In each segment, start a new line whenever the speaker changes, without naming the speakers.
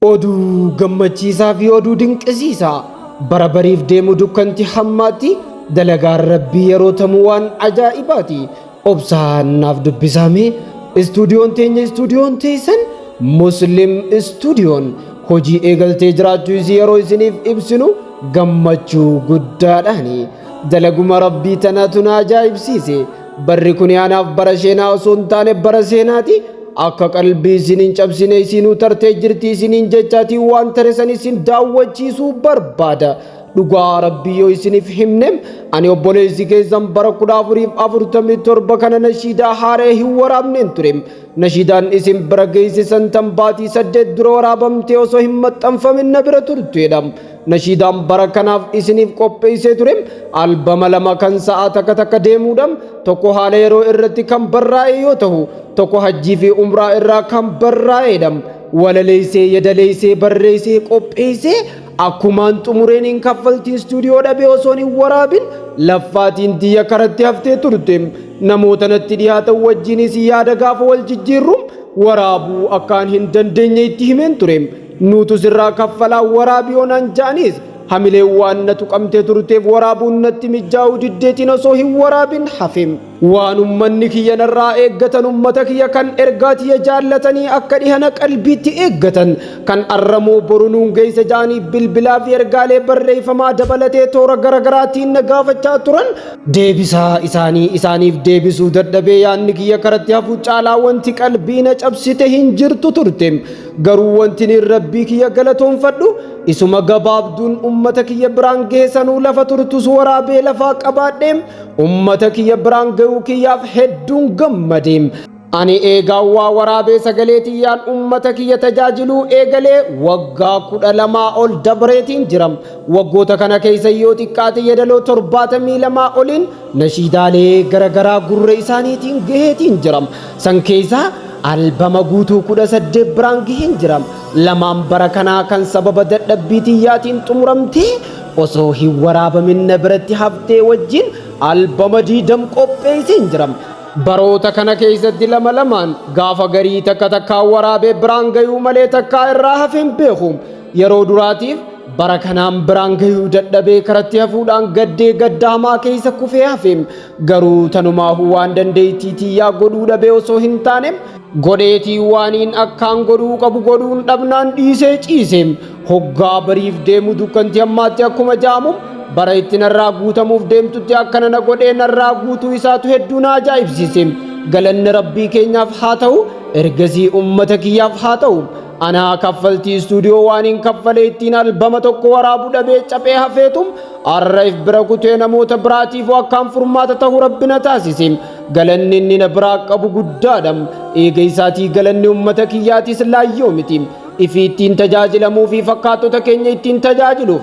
Oduu gammachiisaa fi oduu dinqisiisaa bara bariif deemu dukkanti hammaatti dalagaan rabbii yeroo tamu waan ajaa'ibaati. Obsaan naaf dubbisaame istuudiyoon teenya istuudiyoon teessan Muslim istuudiyoon hojii eegaltee jiraachuu isii yeroo isiniif ibsinu gammachuu guddaadhaani. Dalaguma rabbii tanaatu na ajaa'ibsiise. Barri kun yaanaaf bara sheenaa osoo hin taane bara seenaati. Akka qalbii isiniin cabsine isinuu tartee jirti isiniin jechaatii waan taresan isin daawwachiisuu barbaada. Dhugaa rabbii yoo isiniif himnem ani obboleessi keessan bara 1447 kana nashiidaa haaree hin waraabneen ture. Nashiidaan isin bira geessisan tan baatii 8 dura waraabamtee osoo hin maxxanfamin na bira turteedha. Nashiidaan bara kanaaf isiniif qopheessee ture albama lama kan sa'a takka deemuudhaan tokko haala yeroo irratti kan barraa'e yoo ta'u tokko hajjii fi umraa irraa kan barraa'eedha. Walaleessee yadaleessee barreessee qopheessee akkumaan xumureen hin kaffaltii istuudiyoo dhabee osoo hin waraabin laffaatiin xiyya karatti haftee turte. Namoota natti dhiyaatan wajjinis yaada gaafa wal jijjiirruun waraabuu akkaan hin dandeenye itti himeen ture. Nuutu sirraa kaffalaa waraabii onaan jaanis hamilee waan na tuqamtee turteef waraabuun natti mijaa'uu diddeetiin osoo hin waraabin hafem. Waan ummanni kiyya narraa eeggatan ummata kiyya kan ergaa tiyya jaallatanii akka dhihana qalbiitti eeggatan kan arramoo borunuun geessa jaanii bilbilaa fi ergaalee barreeffamaa dabalatee toora garagaraatiin na gaafachaa turan deebisaa isaaniif deebisuu dadhabee yaanni kiyya karatti hafu caalaa wanti qalbii na cabsite hin jirtu turte. Garuu wanti ni rabbii kiyya galatoonfadhu isuma gabaabduun ummata kiyya biraan geessanuu lafa turtus waraabee lafaa qabaadheem ummata kiyya biraan ga'uu kiyyaaf hedduun gammadeem. Ani eegaa waa waraabee sagalee tiyyaan ummata kiyya tajaajiluu eegalee waggaa 12 ol dabreetiin jiram. Waggoota kana keessa yoo xiqqaate yedaloo 72 oliin nashiidaalee garagaraa gurra isaaniitiin gaheetiin jiram. San keessaa albama guutuu 18 biraan gaheetiin jiram. Lamaan bara kanaa kan sababa dadhabbii tiyyaatiin xumuramtee osoo hin waraabamin na biratti haftee wajjin albama 20 qopheesseen jiram. Baroota kana keessatti lamaan gaafa garii takka waraabee biraan gayuu malee takka irraa hafeen beeku. Yeroo duraatiif bara kanaan biraan gayuu dadhabee karatti hafuudhaan gaddee gaddaamaa keessa kufee hafeem. Garuu tanumaahuu waan dandeettii tiyyaa godhuu dhabee osoo hin taane godheetii waaniin akkaan godhuu qabu godhuun dhabnaan dhiisee ciiseem. Hoggaa bariif deemu dukkanti ammaatti akkuma jaamu bara itti narraa guutamuuf deemtutti akkana na godhee narraa guutuu isaatu hedduu na ajaa'ibsiise. Galanni rabbii keenyaaf haa ta'u ergasii ummata kiyyaaf haa ta'u. Anaa kaffaltii istuudiyoo waan hin kaffalee ittiin albama tokko waraabuu dhabee caphee hafeetum arraif bira kutee namoota biraatiif akkaan furmaata ta'uu rabbi na taasise. Galanni inni na biraa qabu guddaadha. Eega isaatii galanni ummata kiyyaatis laayyoo miti. Ifii ittiin tajaajilamuu fi fakkaatota keenya ittiin tajaajiluuf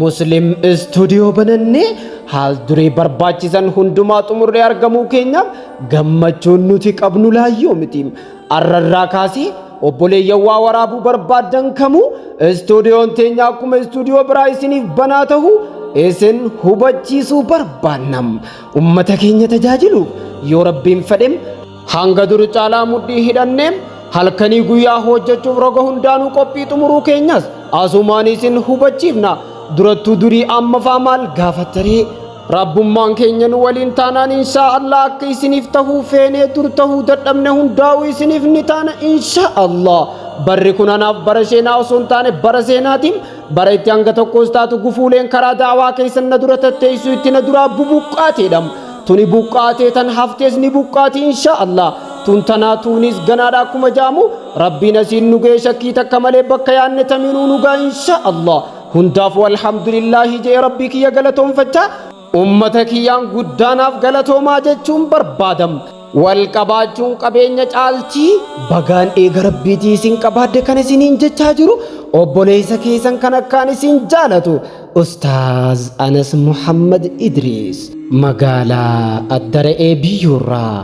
Muslim istuudiyoo banannee haal duree barbaachisan hundumaa xumurree argamuu keenyaaf gammachuun nuti qabnu laayyoo miti. Arrarraa kaasee obboleeyyan waa waraabuu barbaadan kamuu istuudiyoon teenya akkuma istuudiyoo biraa isiniif banaa ta'uu isin hubachiisuu barbaannam. Ummata keenya tajaajiluuf yoo rabbiin fedhem hanga dur caalaa mudhii hidhanneem halkanii guyyaa hojjechuuf roga hundaanuu qophii xumuruu keenyas asumaan isin hubachiifna. Durattuu durii amma faa maal gaafattaree rabbummaan keenya nu waliin taanaan inshaa Allah akka isiniif tahuu feenee dur tahuu dadhabne hundaa'uu isiniif ni taana inshaa Allah. Barri kun anaaf bara sheenaa osoo hin taane bara seenaatiin bara itti hanga tokkos taatu gufuuleen karaa daawaa keessan na dura tatteessuu itti na duraa bubuqqaateedha. Tuni buqqaatee tan haftees ni buqqaati inshaa Allah. Tun tanaa tuunis ganaadha akkuma jaamu rabbiin asiin nu ga'e shakkii takka malee bakka yaanne taminuu nu ga'a inshaa Allah. Hundaafuu alhamdulillaahi jee rabbii kiyya galatoonfachaa ummata kiyyaan guddaanaaf galatoomaa jechuun barbaadam. Wal qabaachuun qabeenya caaltii bagaan eega rabbiitii isin qabaadde kan isiniin jechaa jiru obboleessa keessan kan akkaan isin jaalatu Ustaaz Anas Muhammad Idris magaalaa Addara'ee Biyyuurraa.